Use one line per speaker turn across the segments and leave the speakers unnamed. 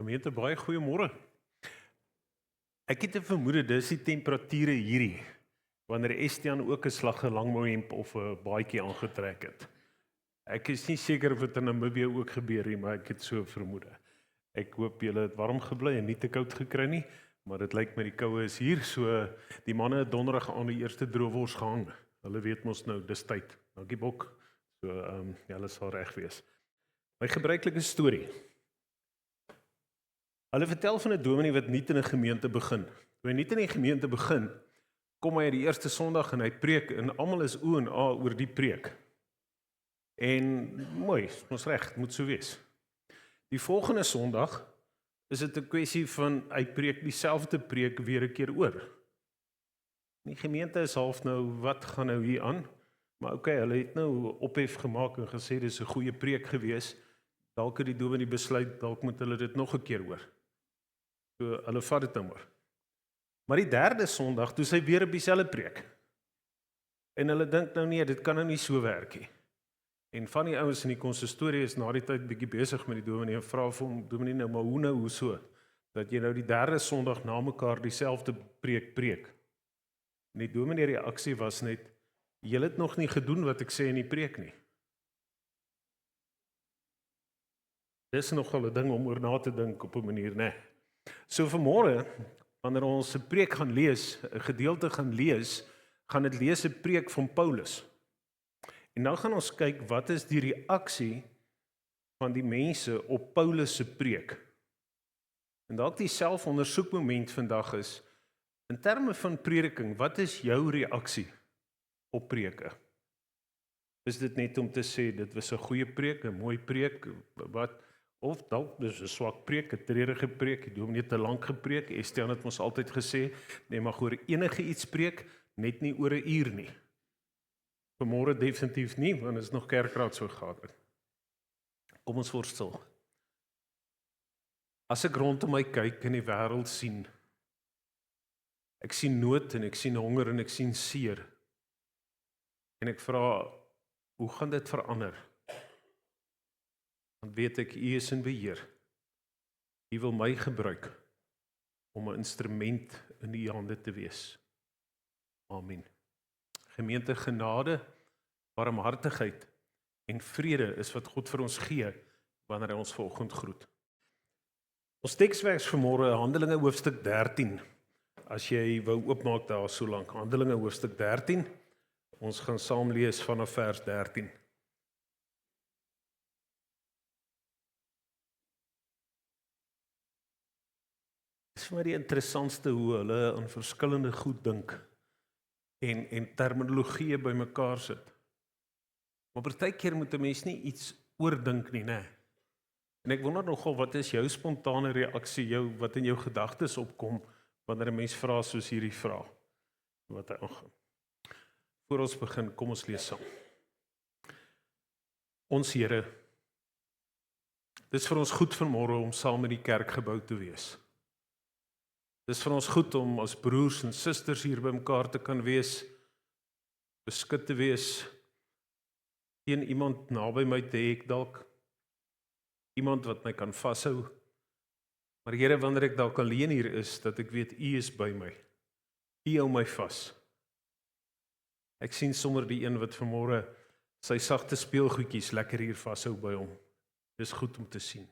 Gemeente, baie goeiemôre. Ek het 'n vermoede dis die temperature hierdie wanneer Estiaan ook 'n slag 'n langmouhemp of 'n baadjie aangetrek het. Ek is nie seker of dit in Namibië ook gebeur nie, maar ek het so 'n vermoede. Ek hoop julle het warm gebly en nie te koud gekry nie, maar dit lyk my die koue is hier, so die manne het donderdag aan die eerste droewors gehang. Hulle weet mos nou dis tyd. Dankie Bok. So julle sal reg wees. My gebruikelike storie. Hulle vertel van 'n dominee wat nuut in 'n gemeente begin. Toe hy nuut in die gemeente begin, kom hy die eerste Sondag en hy preek en almal is o en a oor die preek. En mooi, ons reg, moet so wees. Die volgende Sondag is dit 'n kwessie van hy preek dieselfde preek weer 'n keer oor. Die gemeente is half nou, wat gaan nou hier aan? Maar okay, hulle het nou ophef gemaak en gesê dis 'n goeie preek gewees. Dalk het die dominee besluit, dalk moet hulle dit nog 'n keer hoor. So hulle vat dit nou maar die derde Sondag, toe sy weer op dieselfde preek. En hulle dink nou nee, dit kan nou nie so werk nie. En van die ouens in die konsistorie is na die tyd bietjie besig met die dominee en vra vir hom, dominee nou, maar hoe nou, hoe so? Dat jy nou die derde Sondag na mekaar dieselfde preek. En die dominee reaksie was net, julle het nog nie gedoen wat ek sê in die preek nie. Dis nogal 'n ding om oor na te dink op 'n manier, né? So vanmôre, wanneer ons 'n preek gaan lees, 'n gedeelte gaan lees, gaan dit lees 'n preek van Paulus. En nou gaan ons kyk wat is die reaksie van die mense op Paulus se preek. En dalk die selfondersoekmoment vandag is, in terme van prediking, wat is jou reaksie op preke? Is dit net om te sê, dit was 'n goeie preek, 'n mooi preek, wat... Of dalk dis 'n swak preek, 'n treurige preek, die dominee te lank gepreek. Estiaan het ons altyd gesê, nee, mag oor enige iets preek, net nie oor 'n uur nie. Vanmôre definitief nie, want is nog kerkraad so gehad. Kom ons word stil. As ek rondom my kyk in die wêreld sien, ek sien nood en ek sien honger en ek sien seer. En ek vra, hoe gaan dit verander? Dan weet ek, U is in beheer. U wil my gebruik om 'n instrument in U hande te wees. Amen. Gemeente, genade, barmhartigheid en vrede is wat God vir ons gee wanneer hy ons vanoggend groet. Ons teksvers vanmôre, Handelinge hoofstuk 13. As jy wou oopmaak daar so lank, Handelinge hoofstuk 13. Ons gaan saam lees vanaf vers 13. Dit is vir my die interessantste hoe hulle aan verskillende goed dink en terminologie bymekaar sit. Maar partykeer moet 'n mens nie iets oordink nie, né? En ek wonder nogal, wat is jou spontane reaksie, wat in jou gedagtes opkom wanneer 'n mens vra soos hierdie vraag? Wat hy aangaan. Voor ons begin, kom ons lees saam. Ons Here, dis vir ons goed vanmôre om saam met die kerkgebou te wees. Dis vir ons goed om as broers en susters hier bymekaar te kan wees, beskik te wees, teen iemand naby my te hê, dalk iemand wat my kan vashou. Maar Here, wanneer ek dalk alleen hier is, dat ek weet U is by my. U hou my vas. Ek sien sommer die een wat vanmôre sy sagte speelgoedjies lekker hier vashou by hom. Dis goed om te sien.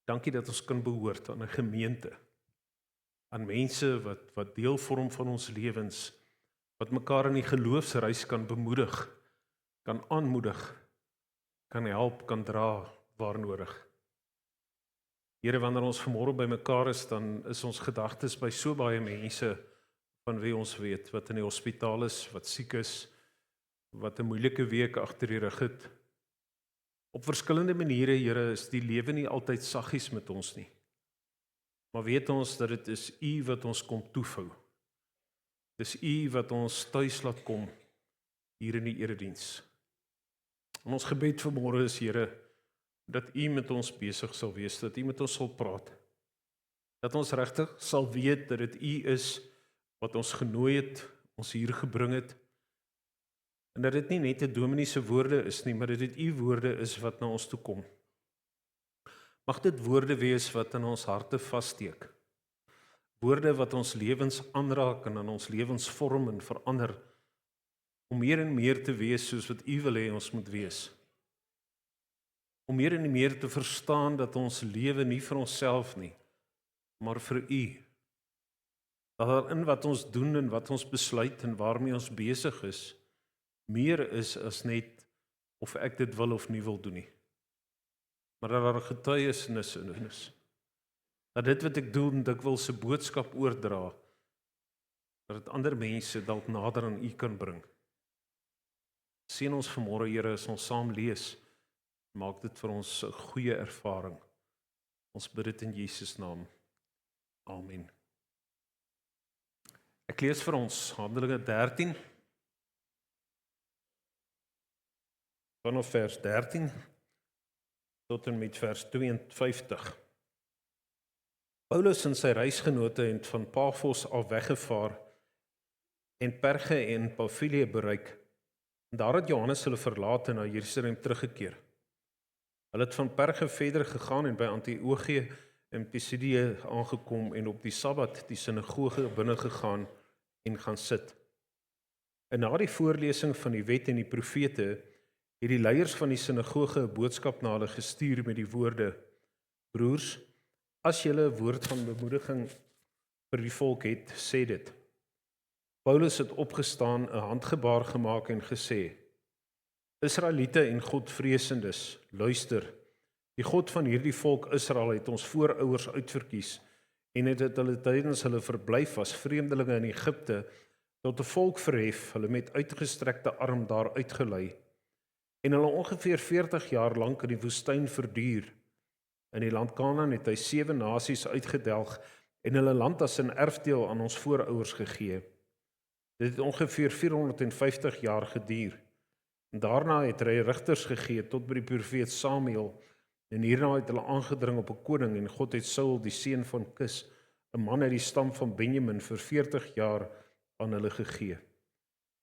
Dankie dat ons kan behoort aan 'n gemeente, aan mense wat deel vorm van ons lewens, wat mekaar in die geloofsreis kan bemoedig, kan aanmoedig, kan help, kan dra waar nodig. Here, wanneer ons vanmôre by mekaar is, dan is ons gedagtes by so baie mense van wie ons weet, wat in die hospitaal is, wat siek is, wat 'n moeilike week agter die rug het. Op verskillende maniere, Here, is die lewe nie altyd saggies met ons nie. Maar weet ons dat dit is U wat ons kom toevou. Dis U wat ons tuis laat kom hier in die erediens. En ons gebed vanmôre is, Here, dat U met ons besig sal wees, dat U met ons sal praat. Dat ons regtig sal weet dat dit U is wat ons genooi het, ons hier gebring het. En dat dit nie net 'n dominee se woorde is nie, maar dat dit U woorde is wat na ons toe kom. Mag dit woorde wees wat in ons harte vassteek. Woorde wat ons lewens aanraak en in ons lewens vorm en verander, om meer en meer te wees soos wat U wil hê ons moet wees. Om meer en meer te verstaan dat ons lewe nie vir onsself nie, maar vir U. Dat daar in wat ons doen en wat ons besluit en waarmee ons besig is, meer is as net of ek dit wil of nie wil doen nie. Maar dat daar getuienis in is. Dat dit wat ek doen, dikwels 'n boodskap oordra, dat dit ander mense dalk nader aan U kan bring. Seën ons vanmôre, Here, as ons saam lees, maak dit vir ons 'n goeie ervaring. Ons bid dit in Jesus naam. Amen. Ek lees vir ons Handelinge 13 vanaf vers 13 tot en met vers 52. Paulus en sy reisgenote het van Pafos af weggevaar en Perge en Pamfilië bereik. Daar het Johannes hulle verlaat en na Jerusalem teruggekeer. Hulle het van Perge verder gegaan en by Antiochië en Pisidië aangekom en op die Sabbat die sinagoge binne gegaan en gaan sit. En na die voorlesing van die wet en die profete het die leiers van die sinagoge 'n boodskap na hulle gestuur met die woorde: Broers, as julle 'n woord van bemoediging vir die volk het, sê dit. Paulus het opgestaan, 'n handgebaar gemaak en gesê: Israeliete en Godvreesendes, luister. Die God van hierdie volk Israel het ons voorouers uitverkies en het hulle tydens hulle verblyf as vreemdelinge in Egipte tot 'n volk verhef, hulle met uitgestrekte arm daar uitgelei en hulle ongeveer 40 jaar lank in die woestyn verduur. In die land Kanaan het hy 7 nasies uitgedelg en hulle land as 'n erfdeel aan ons voorouers gegee. Dit het ongeveer 450 jaar geduur. En daarna het hy rigters gegee tot by die profeet Samuel en hierna het hulle aangedring op 'n koning en God het Saul, die seun van Kis, 'n man uit die stam van Benjamin, vir 40 jaar aan hulle gegee.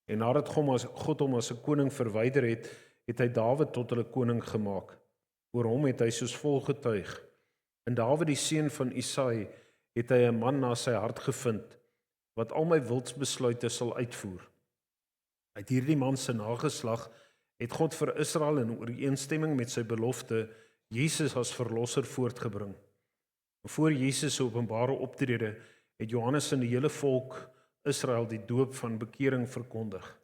En nadat God hom as 'n koning verwyder het, het hy Dawid tot hulle koning gemaak. Oor hom het hy soos volg getuig: In Dawid die seun van Isai het hy 'n man na sy hart gevind, wat al my wilsbesluite sal uitvoer. Uit hierdie man se nageslag het God vir Israel in ooreenstemming met sy belofte Jesus as verlosser voortgebring. Voor Jesus se openbare optrede het Johannes aan die hele volk Israel die doop van bekering verkondig.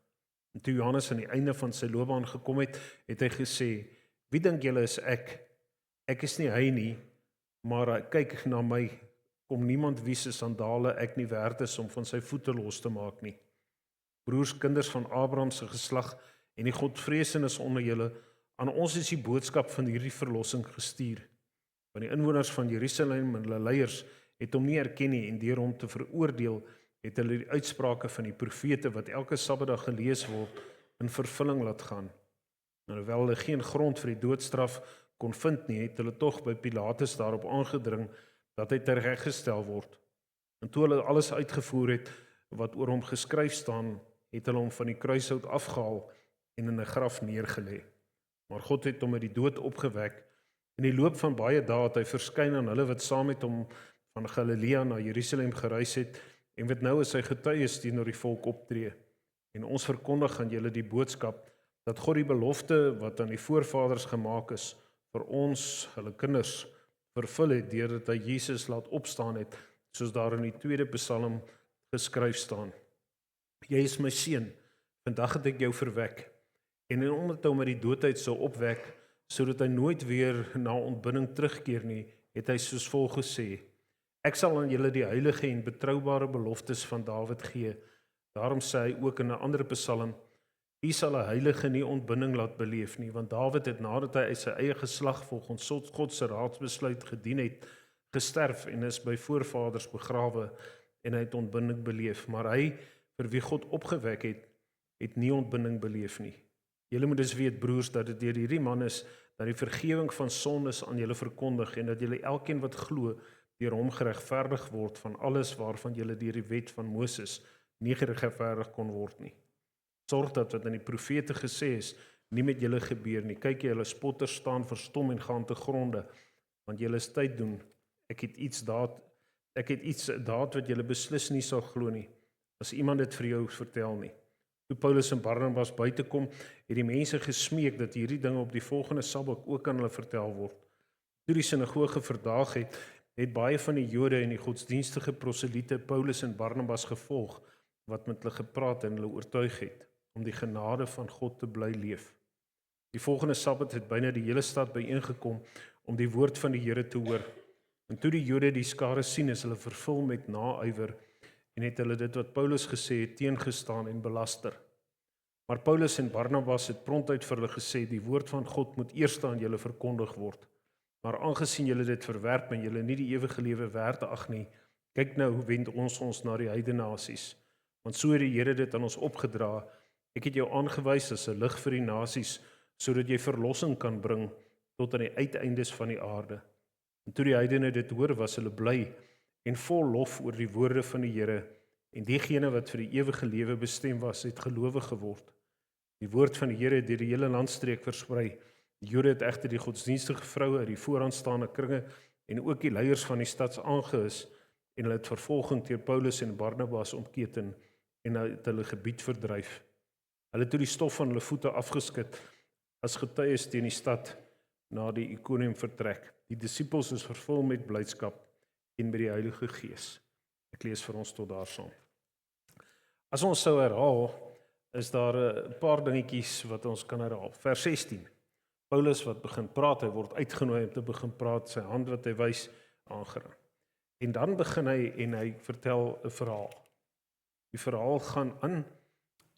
En toe Johannes aan die einde van sy loopbaan gekom het, het hy gesê: Wie dink julle is ek? Ek is nie hy nie, maar kyk na my, kom niemand wie se sandale ek nie werd is om van sy voete los te maak nie. Broers, kinders van Abraham se geslag en die Godvreesendes onder julle, aan ons is die boodskap van hierdie verlossing gestuur. Want die inwoners van Jerusalem en hulle leiers het hom nie erken nie en deur hom te veroordeel, het hulle die uitsprake van die profete wat elke Sabbatdag gelees word, in vervulling laat gaan. En hoewel hulle geen grond vir die doodstraf kon vind nie, het hulle tog by Pilatus daarop aangedring dat hy tereggestel word. En toe hulle alles uitgevoer het wat oor hom geskryf staan, het hulle hom van die kruishout afgehaal en in 'n graf neergelê. Maar God het hom uit die dood opgewek. In die loop van baie dae het hy verskyn aan hulle wat saam met hom van Galilea na Jerusalem gereis het en wat nou as sy getuies teenoor die volk optree. En ons verkondig aan julle die boodskap dat God die belofte wat aan die voorvaders gemaak is vir ons, hulle kinders, vervul het deurdat hy Jesus laat opstaan het, soos daar in die 2de Psalm geskryf staan. Jy is my seun, vandag het ek jou verwek. En omdat hy hom uit die doodheid sou opwek, sodat hy nooit weer na ontbinding terugkeer nie, het hy soos volg gesê: Ek sal aan julle die heilige en betroubare beloftes van Dawid gee. Daarom sê hy ook in 'n ander Psalm: U sal 'n heilige nie ontbinding laat beleef nie, want Dawid het nadat hy uit sy eie geslag volgens God se raadsbesluit gedien het, gesterf en is by voorvaders begrawe en hy het ontbinding beleef, maar hy vir wie God opgewek het, het nie ontbinding beleef nie. Julle moet dus weet, broers, dat dit deur hierdie man is dat die vergewing van sondes aan julle verkondig en dat julle elkeen wat glo deur hom geregverdig word van alles waarvan julle deur die wet van Moses nie geregverdig kon word nie. Sorg dat wat in die profete gesê is nie met julle gebeur nie. Kyk, julle spotters staan verstom en gaan te gronde. want julle is tyd doen. Ek het iets daad wat julle beslis nie sal glo nie, as iemand dit vir jou vertel nie. Toe Paulus en Barnabas buite kom, het die mense gesmeek dat hierdie dinge op die volgende Sabbat ook aan hulle vertel word. Toe die sinagoge verdaag het baie van die Jode en die godsdienstige proseliete Paulus en Barnabas gevolg, wat met hulle gepraat en hulle oortuig het, om die genade van God te bly leef. Die volgende Sabbat het byna die hele stad byeengekom om die woord van die Here te hoor. En toe die Jode die skare sien, is hulle vervul met naaiwer en het hulle dit wat Paulus gesê het teengestaan en belaster. Maar Paulus en Barnabas het prontuit vir hulle gesê, die woord van God moet eers aan julle verkondig word. Maar aangesien julle dit verwerp en julle nie die ewige lewe werd ag nie, kyk nou hoe wend ons na die heidene nasies. Want so het die Here dit aan ons opgedra. Ek het jou aangewys as 'n lig vir die nasies, sodat jy verlossing kan bring tot aan die uiteindes van die aarde. En toe die heidene dit hoor, was hulle bly en vol lof oor die woorde van die Here, en diegene wat vir die ewige lewe bestem was, het gelowig geword. Die woord van die Here het deur die hele landstreek versprei. Die Jode het egter die godsdienstige vroue uit die vooraanstaande kringe en ook die leiers van die stads aangehis, en hulle het vervolging teen Paulus en Barnabas omketen en uit hulle gebied verdryf. Hulle het toe die stof van hulle voete afgeskit as getuies teen die stad na die Ikonium vertrek. Die disippels is vervul met blydskap en met die Heilige Gees. Ek lees vir ons tot daarsaam. As ons sou herhaal, is daar 'n paar dingetjies wat ons kan herhaal. Vers 16. Paulus wat begin praat, hy word uitgenooi om te begin praat, sy hand wat hy wys aangeraak. En dan begin hy en hy vertel 'n verhaal. Die verhaal gaan aan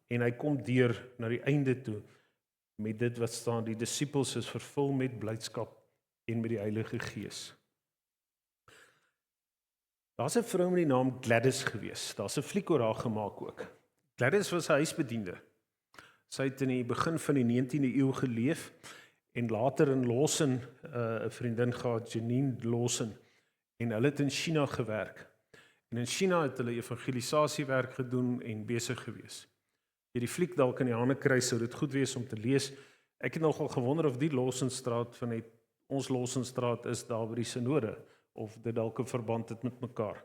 en hy kom deur na die einde toe met dit wat staan, die disippels is vervul met blydskap en met die Heilige Gees. Daar's 'n vrou met die naam Gladys gewees. Daar's 'n fliek oor haar gemaak ook. Gladys was 'n huisbediende. Sy het in die begin van die 19de eeu geleef en later in Lawson 'n vriendin gehad, Janine Lawson, en hulle het in China gewerk. En in China het hulle evangelisasiewerk gedoen en besig gewees. Jy die fliek dalk in die hande kry, sou dit goed wees om te lees. Ek het nogal gewonder of die Lawsonstraat van ons Lawsonstraat is daar by die synode, of dit dalk 'n verband het met mekaar.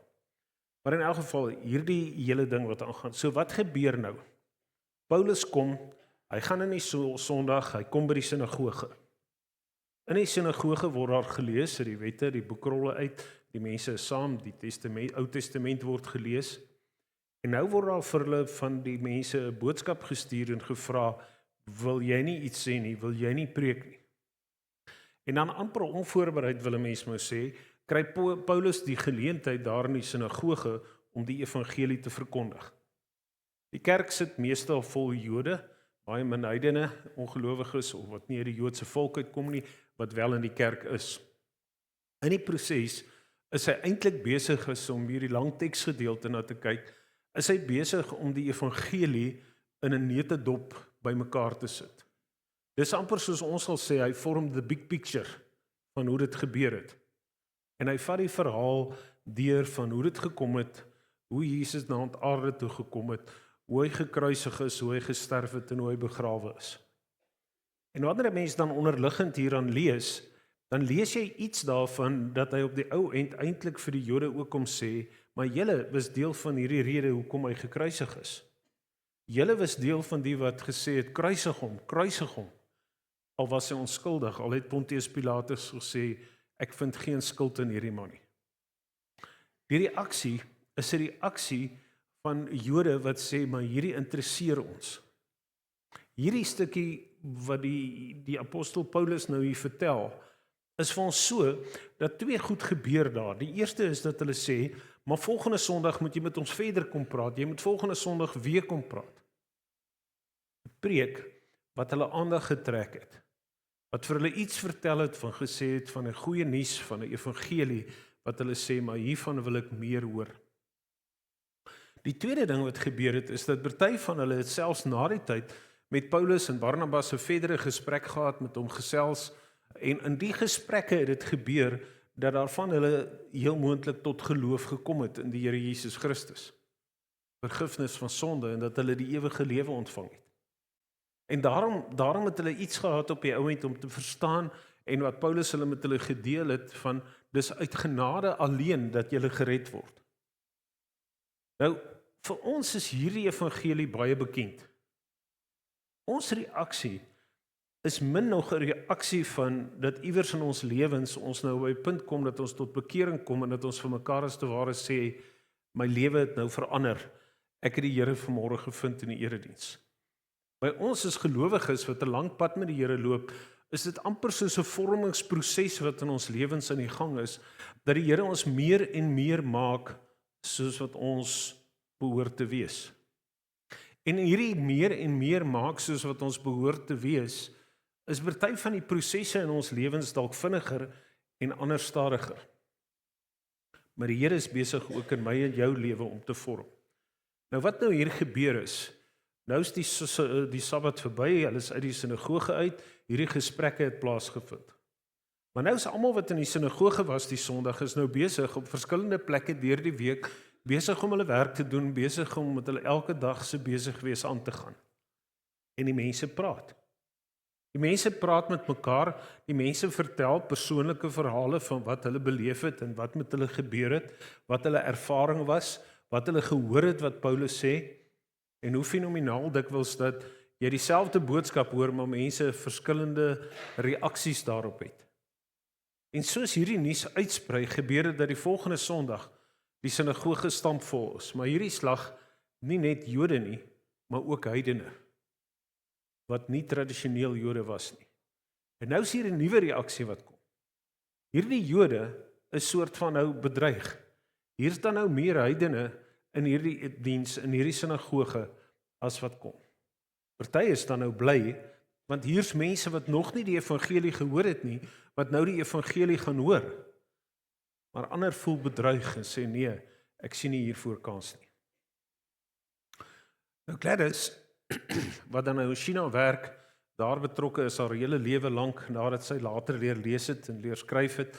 Maar in elk geval, hierdie hele ding wat aangaan. So wat gebeur nou? Paulus kom, hy gaan in die Sondag, hy kom by die sinagoge. In die sinagoge word daar gelees uit die wette, die boekrolle uit, die mense is saam, die Ou Testament word gelees. En nou word daar vir hulle van die mense 'n boodskap gestuur en gevra, wil jy nie iets sê nie, wil jy nie preek nie? En dan amper onvoorbereid wil 'n mens maar sê, kry Paulus die geleentheid daar in die sinagoge om die evangelie te verkondig. Die kerk sit meestal vol Jode, baie min heidene, ongelowiges of wat nie uit die Joodse volk uitkom nie, wat wel in die kerk is. In die proses is hy eintlik besig om hierdie lang teksgedeelte na te kyk, is hy besig om die evangelie in 'n neutedop bymekaar te sit. Dis amper soos ons sal sê, hy vorm the big picture van hoe dit gebeur het. En hy vat die verhaal deur van hoe dit gekom het, hoe Jesus na aarde toe gekom het, hoe hy gekruisig is, hoe hy gesterf het en hoe hy begrawe is. En wanneer 'n mens dan onderliggend hieraan lees, dan lees jy iets daarvan dat hy op die ou end eintlik vir die Jode ook kom sê, maar julle was deel van hierdie rede hoekom hy gekruisig is. Julle was deel van die wat gesê het, kruisig hom. Al was hy onskuldig, al het Pontius Pilatus gesê, ek vind geen skuld in hierdie man nie. Die reaksie is 'n reaksie van Jode wat sê, maar hierdie interesseer ons. Hierdie stukkie wat die apostel Paulus nou hier vertel, is vir ons so, dat twee goed gebeur daar. Die eerste is dat hulle sê, maar volgende Sondag moet jy met ons verder kom praat, jy moet volgende Sondag weer kom praat. 'n Preek wat hulle aandag getrek het, wat vir hulle iets vertel het van gesê het van 'n goeie nuus, van 'n evangelie, wat hulle sê, maar hiervan wil ek meer hoor. Die tweede ding wat gebeur het, is dat party van hulle het selfs na die tyd met Paulus en Barnabas 'n verdere gesprek gehad, met hom gesels, en in die gesprekke het dit gebeur, dat daar van hulle heel moontlik tot geloof gekom het in die Here Jesus Christus. Vergifnis van sonde, en dat hulle die ewige lewe ontvang het. En daarom het hulle iets gehad op die ou end om te verstaan en wat Paulus hulle met hulle gedeel het van, dis uit genade alleen dat jy gered word. Nou, vir ons is hierdie evangelie baie bekend. Ons reaksie is min nog 'n reaksie van dat iewers in ons lewens ons nou by 'n punt kom dat ons tot bekering kom en dat ons vir mekaar as te ware sê, my lewe het nou verander. Ek het die Here vanmôre gevind in die erediens. By ons as gelowiges wat 'n lang pad met die Here loop, is dit amper soos 'n vormingsproses wat in ons lewens aan die gang is, dat die Here ons meer en meer maak soos wat ons behoort te wees. En hierdie meer en meer maak soos wat ons behoort te wees, is party van die prosesse in ons lewens dalk vinniger en ander stadiger. Maar die Here is besig ook in my en jou lewe om te vorm. Nou wat nou hier gebeur is, nou is die Sabbat verby, hulle is uit die sinagoge uit, hierdie gesprekke het plaasgevind. Maar nou is almal wat in die sinagoge was die Sondag is nou besig op verskillende plekke deur die week, besig om hulle werk te doen, besig om met hulle elke dag se besig wees aan te gaan. En die mense praat. Die mense praat met mekaar, die mense vertel persoonlike verhale van wat hulle beleef het en wat met hulle gebeur het, wat hulle ervaring was, wat hulle gehoor het wat Paulus sê, en hoe fenomenaal dikwels dat jy dieselfde boodskap hoor, maar mense verskillende reaksies daarop het. En soos hierdie nuus uitsprei, gebeur dit dat die volgende Sondag die sinagoge stampvol is, maar hierdie slag nie net Jode nie, maar ook heidene, wat nie tradisioneel Jode was nie. En nou is hier 'n nuwe reaksie wat kom. Hierdie Jode is soort van nou bedreig. Hier is dan nou meer heidene in hierdie diens, in hierdie sinagoge, as wat kom. Party is dan nou bly, want hier's mense wat nog nie die evangelie gehoor het nie, wat nou die evangelie gaan hoor. Maar ander voel bedreig en sê nee, ek sien nie hiervoor kans nie. Nou Gladys, wat dan nou in China werk, daar betrokke is haar hele lewe lank, nadat sy later leer lees het en leer skryf het,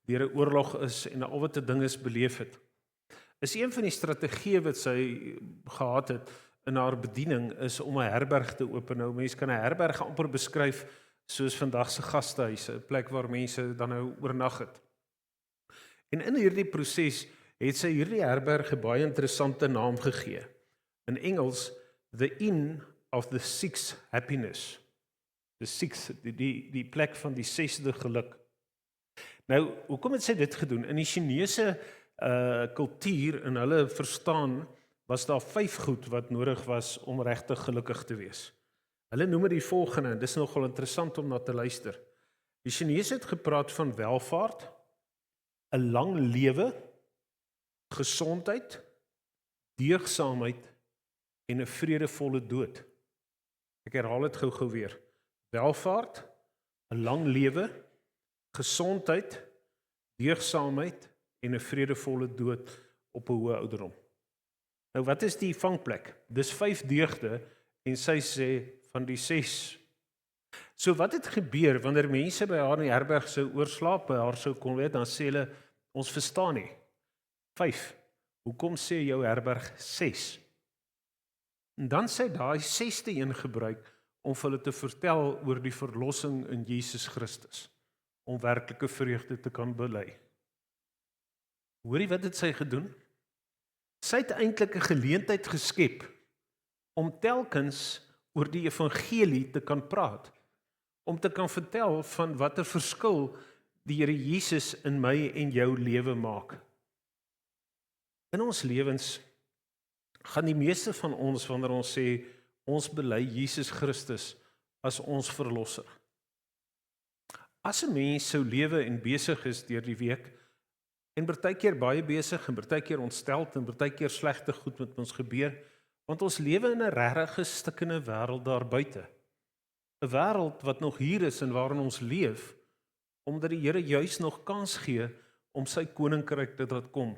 deur 'n oorlog is en al wat 'n ding is beleef het. Is een van die strategieë wat sy gehad het in haar bediening is om 'n herberg te open. Nou mense kan 'n herberg amper beskryf soos vandag se gastehuise, 'n plek waar mense dan nou oornag het. En in hierdie proses het sy hierdie herberg 'n baie interessante naam gegee. In Engels, the Inn of the Sixth Happiness. The sixth, die plek van die 6de geluk. Nou, hoekom het sy dit gedoen? In die Chinese kultuur en hulle verstaan was daar 5 goed wat nodig was om regtig gelukkig te wees. Hulle noem dit die volgende, en dis nogal interessant om na te luister. Die Chinese het gepraat van welvaart, 'n lang lewe, gesondheid, deugsaamheid en 'n vredevolle dood. Ek herhaal dit gou-gou weer. Welvaart, 'n lang lewe, gesondheid, deugsaamheid en 'n vredevolle dood op 'n hoë ouderdom. Nou wat is die vangplek? Dis 5 deugde en sy sê van die 6. So wat het gebeur wanneer mense by haar in die herberg sou oorslaap, by haar sou kon weet, dan sê hulle, ons verstaan nie. 5. Hoekom sê jou herberg 6? En dan sê daai 6ste een gebruik om vir hulle te vertel oor die verlossing in Jesus Christus, om werklike vreugde te kan bely. Hoorie wat het sy gedoen? Sy het eintlik 'n geleentheid geskep om telkens oor die evangelie te kan praat, om te kan vertel van watter verskil die Here Jesus in my en jou lewe maak. In ons lewens gaan die meeste van ons, wanneer ons sê, ons bely Jesus Christus as ons verlosser. As 'n mens sou lewe en besig is deur die week, en partykeer baie besig, en partykeer ontsteld, en partykeer slegte goed met ons gebeur, want ons lewe in 'n regtig stikkende wêreld daar buite. 'n Wêreld wat nog hier is en waarin ons leef, omdat die Here juis nog kans gee om sy koninkryk te laat kom.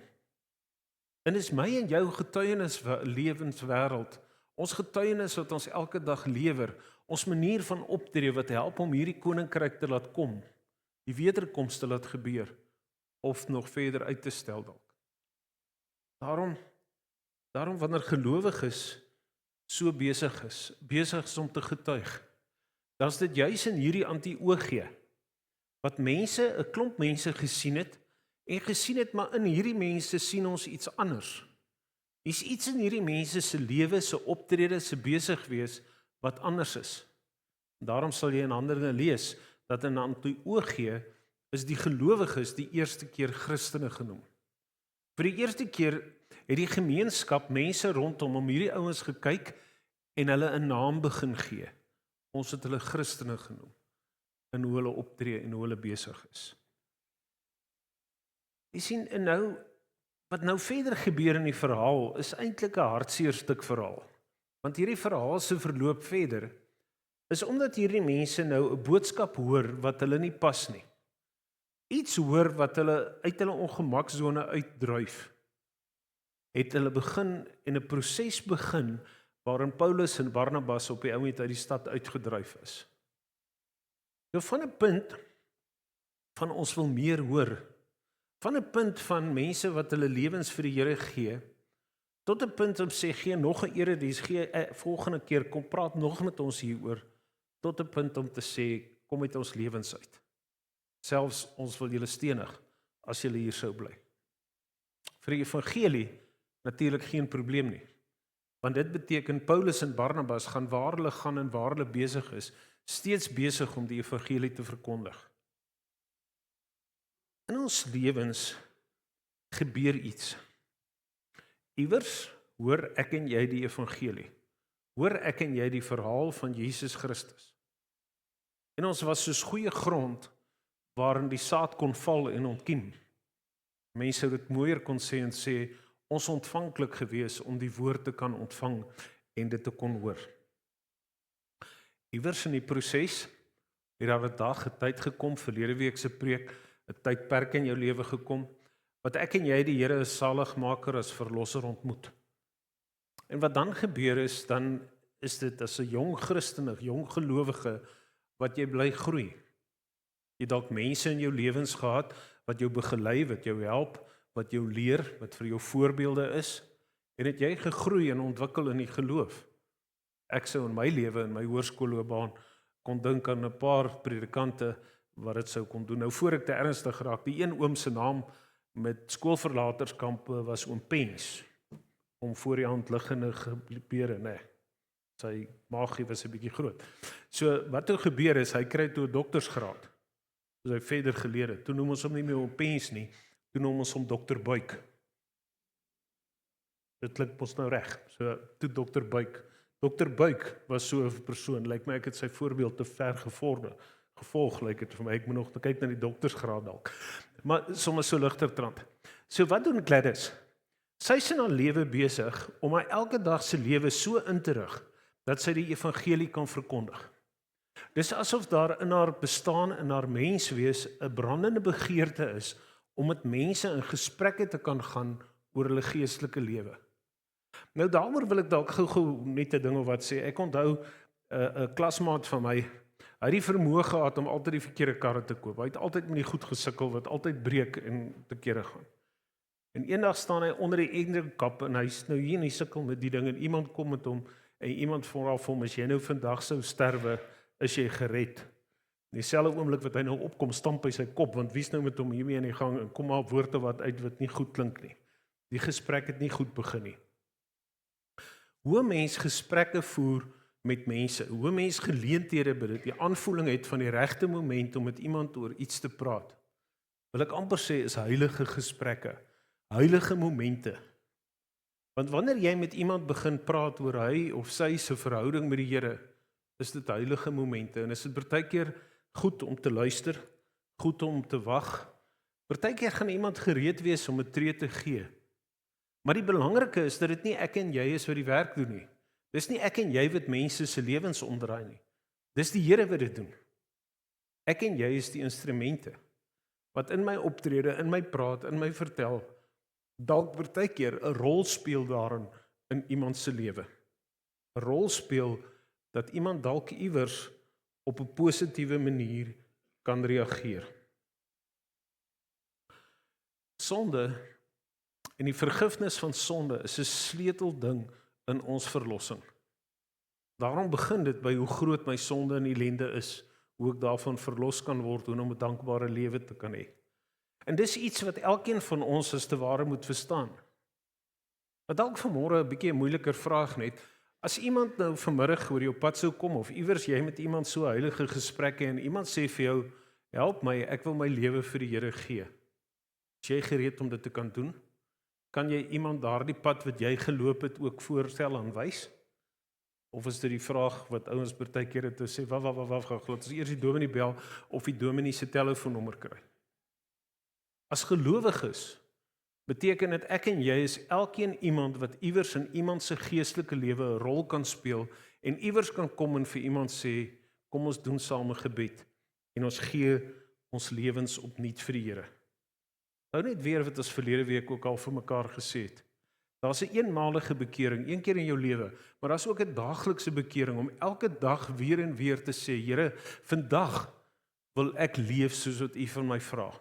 En is my en jou getuienis lewenswêreld, ons getuienis wat ons elke dag lewer, ons manier van optree wat help om hierdie koninkryk te laat kom, die wederkoms te laat gebeur, of nog verder uit te stel dalk. Daarom wanneer gelowiges so besig is om te getuig, dan is dit juis in hierdie antiogie, wat mense, 'n klomp mense gesien het, en gesien het, maar in hierdie mense sien ons iets anders. Dis iets in hierdie mense se lewe, se optrede, se besig wees, wat anders is. Daarom sal jy in Handelinge lees, dat in Antiochië is die gelowiges die eerste keer Christene genoem. Vir die eerste keer het die gemeenskap, mense rondom hom, hierdie ouens gekyk, en hulle 'n naam begin gee. Ons het hulle Christene genoem, in hoe hulle optree en hoe hulle besig is. Jy sien, en nou, wat nou verder gebeur in die verhaal, is eintlik 'n hartseer stuk verhaal. Want hierdie verhaal se verloop verder, is omdat hierdie mense nou 'n boodskap hoor wat hulle nie pas nie. Iets hoor wat hulle uit hulle ongemaksone uitdryf. Het hulle begin en 'n proses begin waarin Paulus en Barnabas op die ou uit die stad uitgedryf is. Nou van 'n punt van ons wil meer hoor, van 'n punt van mense wat hulle lewens vir die Here gee, tot 'n punt om sê gee nog 'n erediens, gee volgende keer kom praat nog met ons hieroor, tot 'n punt om te sê kom uit ons lewens uit. Selfs ons wil julle stenig as julle hier sou bly. Vir die evangelie natuurlik geen probleem nie. Want dit beteken Paulus en Barnabas gaan waar hulle gaan en waar hulle besig is, steeds besig om die evangelie te verkondig. In ons lewens gebeur iets. Iewers hoor ek en jy die evangelie. Hoor ek en jy die verhaal van Jesus Christus. En ons was soos goeie grond waarin die saad kon val en ontkiem. Mense sou dit mooier kon sê en sê, ons ontvanklik gewees om die woord te kan ontvang en dit te kon hoor. Iewers in die proses het daar 'n dag, 'n tyd gekom, verlede week se preek, 'n tydperk in jou lewe gekom, wat ek en jy die Here as saligmaker, as verlosser ontmoet. En wat dan gebeur is, dan is dit as 'n jong Christen, 'n jong gelowige, wat jy bly groei. Jy dalk mense in jou lewens gehad, wat jou begelei, wat jou help, wat jou leer, wat vir jou voorbeelde is, en het jy gegroei en ontwikkel in die geloof. Ek sou in my lewe, in my hoërskoolloopbaan, kon dink aan 'n paar predikante wat dit sou kon doen. Nou voor ek te ernstig raak, die een oom se naam met skoolverlaterskampe was oom Pens, om voor die hand liggende gebeure, nee. Sy magie was 'n bietjie groot. So wat toe gebeur is, hy kry toe 'n doktorsgraad. Soos hy verder geleer het. Toe noem ons hom nie meer oom Pens nie, toe noem ons hom dokter Buik. Dit klink mos nou reg. So toe dokter Buik. Dokter Buik was so 'n persoon, lyk my ek het sy voorbeeld te ver gevolg, lyk dit vir my, ek moet nog kyk na die doktersgraad dalk. Maar sommer so ligter trant. So wat doen Gladys? Sy is in haar lewe besig om haar elke dag se lewe so in te rig, dat sy die evangelie kan verkondig. Dis asof daar in haar bestaan, in haar menswees, 'n brandende begeerte is, om met mense in gesprekke te kan gaan oor hulle geestelike lewe. Nou daaroor wil ek dalk gou net 'n ding of wat sê. Ek onthou 'n klasmaat van my, hy het die vermoë gehad om altyd die verkeerde karre te koop. Hy het altyd met die goed gesukkel wat altyd breek en te kere gaan. En eendag staan hy onder die enkelkap en hy's nou hier en hy sukkel met die ding en iemand kom met hom en iemand vra vir hom, as jy nou vandag sou sterwe, is jy gered? In dieselfde oomblik wat hy nou opkom, stamp hy sy kop, want wie's nou met hom hiermee in die gang en kom maar woorde wat uit wat nie goed klink nie. Die gesprek het nie goed begin nie. Hoe 'n mens gesprekke voer met mense, hoe 'n mens geleenthede bedoel, die aanvoeling het van die regte moment om met iemand oor iets te praat, wil ek amper sê is heilige gesprekke, heilige momente. Want wanneer jy met iemand begin praat oor hy of sy se verhouding met die Here, is dit heilige momente en is dit partykeer goed om te luister, goed om te wag. Partykeer gaan iemand gereed wees om 'n tree te gee. Maar die belangrike is dat dit nie ek en jy is wat die werk doen nie. Dis nie ek en jy wat mense se lewens omdraai nie. Dis die Here wat dit doen. Ek en jy is die instrumente wat in my optrede, in my praat, in my vertel, dalk partykeer 'n rol speel daarin in iemand se lewe. 'n Rol speel dat iemand dalk iewers op 'n positiewe manier kan reageer. Sonde en die vergifnis van sonde is 'n sleutelding in ons verlossing. Daarom begin dit by hoe groot my sonde en ellende is, hoe ek daarvan verlos kan word, hoe om 'n dankbare lewe te kan hê. En dis iets wat elkeen van ons as te ware moet verstaan. Maar dalk vanmôre 'n bietjie 'n moeiliker vraag net. As iemand nou vanmiddag oor jou pad sou kom of iewers jy met iemand so heilige gesprekke en iemand sê vir jou, help my, ek wil my lewe vir die Here gee. Is jy gereed om dit te kan doen? Kan jy iemand daardie pad wat jy geloop het ook voorstel en wys? Of is dit die vraag wat ouens partykeer het te sê, wag, laat ons eers die dominee bel of die dominee se telefoonnommer kry. As gelowiges beteken dit ek en jy is elkeen iemand wat iewers in iemand se geestelike lewe 'n rol kan speel en iewers kan kom en vir iemand sê, kom ons doen saam 'n gebed en ons gee ons lewens opnuut vir die Here. Nou net weer wat ons verlede week ook al vir mekaar gesê het. Daar's 'n eenmalige bekering, een keer in jou lewe, maar daar's ook 'n daaglikse bekering om elke dag weer en weer te sê, Here, vandag wil ek leef soos wat U van my vra.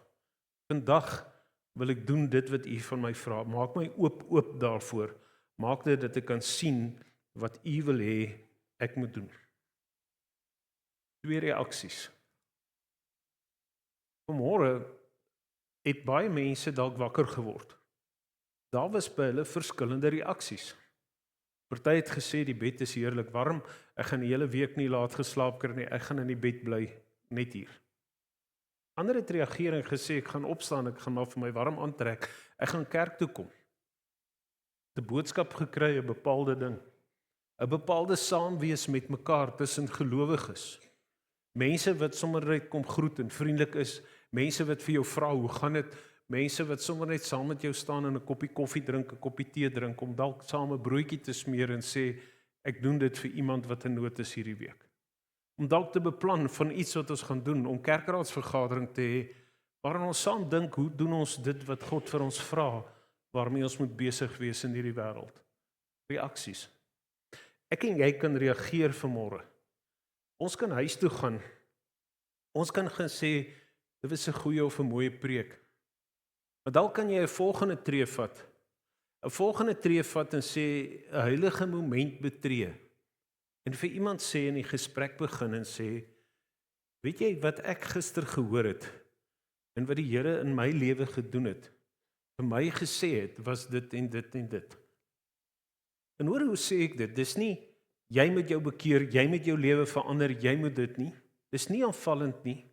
Vandag wil ek doen dit wat U van my vra. Maak my oop daarvoor. Maak dit dat ek kan sien wat U wil hê ek moet doen. 2 reaksies. Vanmôre het baie mense dalk wakker geword. Daar was by hulle verskillende reaksies. Party het gesê die bed is heerlik warm, ek gaan die hele week nie laat geslaap kry nie, ek gaan in die bed bly, net hier. Ander het reageer en gesê, ek gaan opstaan, ek gaan maar vir my warm aantrek, ek gaan kerk toe kom. 'n boodskap gekry, 'n bepaalde ding, 'n bepaalde saamwees met mekaar tussen gelowiges. Mense wat sommer net kom groet en vriendelik is, mense wat vir jou vra, hoe gaan dit? Mense wat sommer net saam met jou staan en 'n koppie koffie drink, 'n koppie tee drink, om dalk saam 'n broodjie te smeer en sê, ek doen dit vir iemand wat in nood is hierdie week. Om dalk te beplan van iets wat ons gaan doen, om kerkraadsvergadering te hê, waarin ons saam dink, hoe doen ons dit wat God vir ons vra, waarmee ons moet besig wees in hierdie wêreld. Reaksies. Ek en jy kan reageer vanmôre. Ons kan huis toe gaan. Ons kan gaan sê, dit was 'n goeie of 'n mooie preek. Maar dalk kan jy 'n volgende tree vat. 'n volgende tree vat en sê 'n heilige moment betree. En vir iemand sê in die gesprek begin en sê, weet jy wat ek gister gehoor het en wat die Here in my lewe gedoen het, vir my gesê het, was dit en dit en dit. En hoor hoe sê ek dit? Dis nie jy moet jou bekeer, jy moet jou lewe verander, jy moet dit nie. Dis nie aanvallend nie.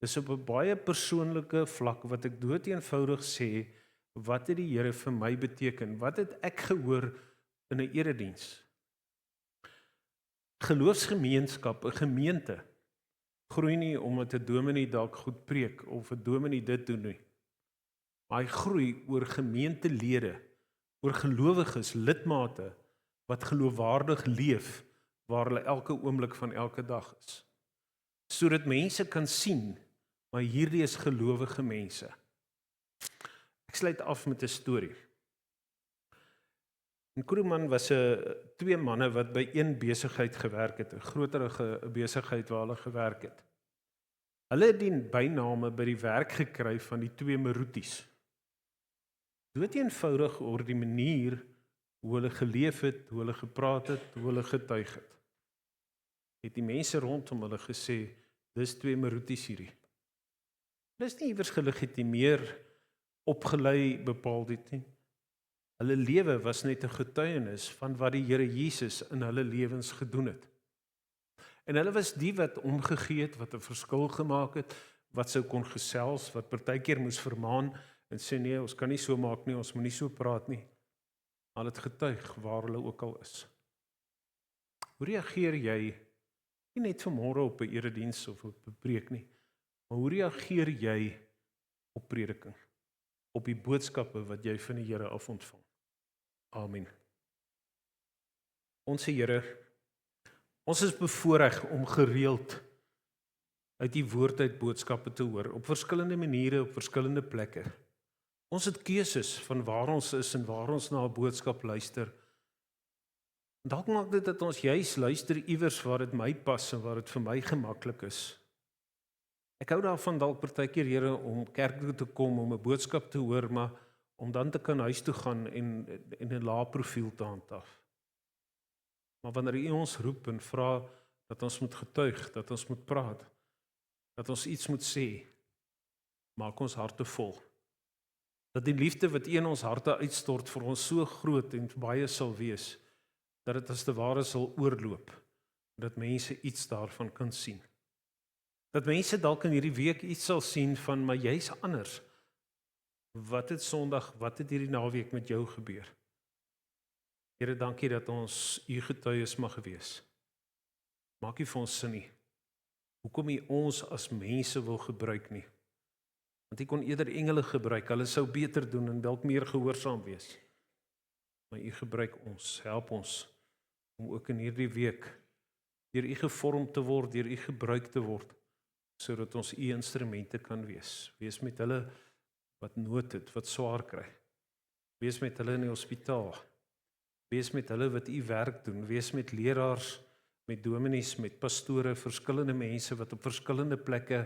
Dis op 'n baie persoonlike vlak wat ek doeteenvoudig sê, wat het die Here vir my beteken? Wat het ek gehoor in 'n erediens? Geloofsgemeenskap, 'n gemeente, groei nie omdat 'n dominee dalk goed preek of 'n dominee dit doen nie. Maar hy groei oor gemeentelede, oor gelowiges, lidmate wat geloofwaardig leef waar hulle elke oomblik van elke dag is. Sodat mense kan sien, maar hierdie is gelowige mense. Ek sluit af met 'n storie. In Kuruman was 2 manne wat by een besigheid gewerk het, 'n groterige besigheid waar hulle gewerk het. Hulle het die byname by die werk gekry van die 2 Marutis. Doeteenvoudig oor die manier hoe hulle geleef het, hoe hulle gepraat het, hoe hulle getuig het. Het die mense rondom hulle gesê, dis 2 Marutis hierdie. Hulle is nie iewers gelegitimeer, opgelei, bepaal dit nie. Hulle lewe was net 'n getuienis van wat die Here Jesus in hulle lewens gedoen het. En hulle was die wat omgegee het, wat 'n verskil gemaak het, wat sou kon gesels, wat partykeer moes vermaan en sê nee, ons kan nie so maak nie, ons moet nie so praat nie. Hulle het getuig waar hulle ook al is. Hoe reageer jy, nie net vanmôre op 'n erediens of op 'n preek nie, maar hoe reageer jy op prediking, op die boodskappe wat jy van die Here af ontvang? Amen. Onse Here, ons is bevoorreg om gereeld uit die woord uit boodskappe te hoor, op verskillende maniere, op verskillende plekke. Ons het keuses van waar ons is en waar ons na 'n boodskap luister. Dalk maak dit dat ons juis luister iewers waar dit my pas en waar dit vir my gemaklik is. Ek hou daarvan dalk partykeer, Here, om kerk toe te kom, om 'n boodskap te hoor, maar om dan te kan huis toe gaan en 'n lae profiel te handhaaf. Maar wanneer U ons roep en vra dat ons moet getuig, dat ons moet praat, dat ons iets moet sê, maak ons harte vol. Dat die liefde wat U in ons harte uitstort vir ons so groot en baie sal wees, dat dit as te ware sal oorloop, dat mense iets daarvan kan sien. Dat mense dalk in hierdie week iets sal sien van, maar jy's anders. Wat het Sondag, wat het hierdie naweek met jou gebeur? Here, dankie dat ons U getuies mag wees. Maak nie vir ons sin nie. Hoekom U ons as mense wil gebruik nie? Want U kon eerder engele gebruik, hulle sou beter doen en dalk meer gehoorsaam wees. Maar U gebruik ons, help ons, om ook in hierdie week deur U gevorm te word, deur U gebruik te word, sodat ons U instrumente kan wees. Wees met hulle wat nood het, wat swaar kry. Wees met hulle in die hospitaal. Wees met hulle wat U werk doen. Wees met leraars, met dominees, met pastore, verskillende mense wat op verskillende plekke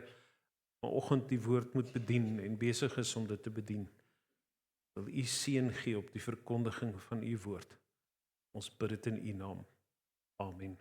vanoggend die woord moet bedien en besig is om dit te bedien. Wil U seën gee op die verkondiging van U woord. Ons bid dit in U naam. Amen.